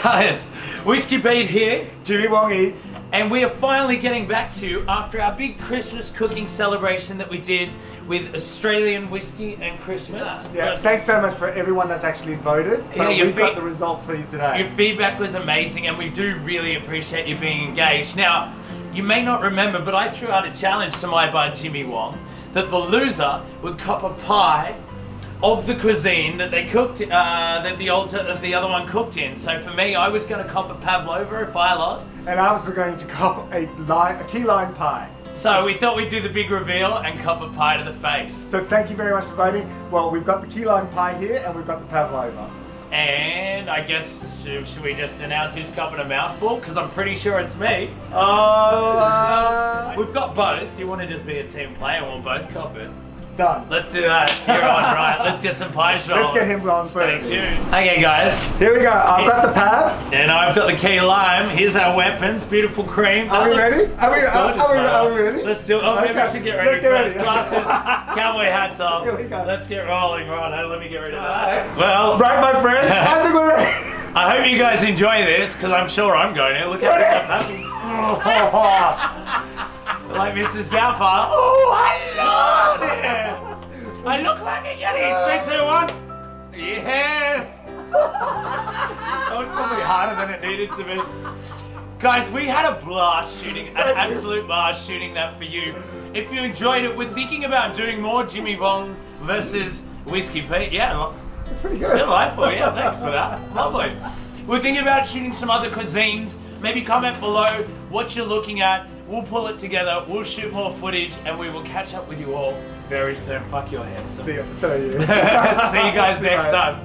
guys, Whiskey Pete here. Jimmy Wong Eats. And we are finally getting back to you after our big Christmas cooking celebration that we did with Australian whiskey and Christmas. Yeah, thanks so much for everyone that's actually voted. Yeah, we've got the results for you today. Your feedback was amazing and we do really appreciate you being engaged. Now, you may not remember, but I threw out a challenge to my bud Jimmy Wong that the loser would cop a pie of the cuisine that they cooked, that the other one cooked in. So for me, I was going to cop a pavlova if I lost. And I was going to cop a key lime pie. So we thought we'd do the big reveal and cop a pie to the face. So thank you very much for voting. Well, we've got the key lime pie here and we've got the pavlova. And I guess, should we just announce who's copping a mouthful? Because I'm pretty sure it's me. Oh, We've got both. Do you want to just be a team player and we'll both cop it? done. Let's do that. You're on, right. Let's get some pies rolling. Let's get him on first. Stay tuned. Okay, guys. Here we go. I've got the pav. And I've got the key lime. Here's our weapons. Beautiful cream. Are we ready? Are we ready? Let's do it. Oh, maybe we should get ready first. Glasses, cowboy hats off. Here we go. Let's get rolling. Right, let me get rid of that. Well. Right, my friend. I think we're ready. I hope you guys enjoy this, because I'm sure I'm going to. Look how happy. Like Mrs. Doubtfire. Oh, hello there. I look like a Yeti. 3, 2, 1. Yes. That was probably harder than it needed to be. Guys, we had a blast shooting, an absolute blast shooting that for you. If you enjoyed it, we're thinking about doing more Jimmy Wong versus Whiskey Pete. Yeah, that's pretty good. Delightful. Yeah, thanks for that. Lovely. We're thinking about shooting some other cuisines. Maybe comment below what you're looking at. We'll pull it together. We'll shoot more footage, and we will catch up with you all very soon. Fuck your head. See you. See you See you guys next time.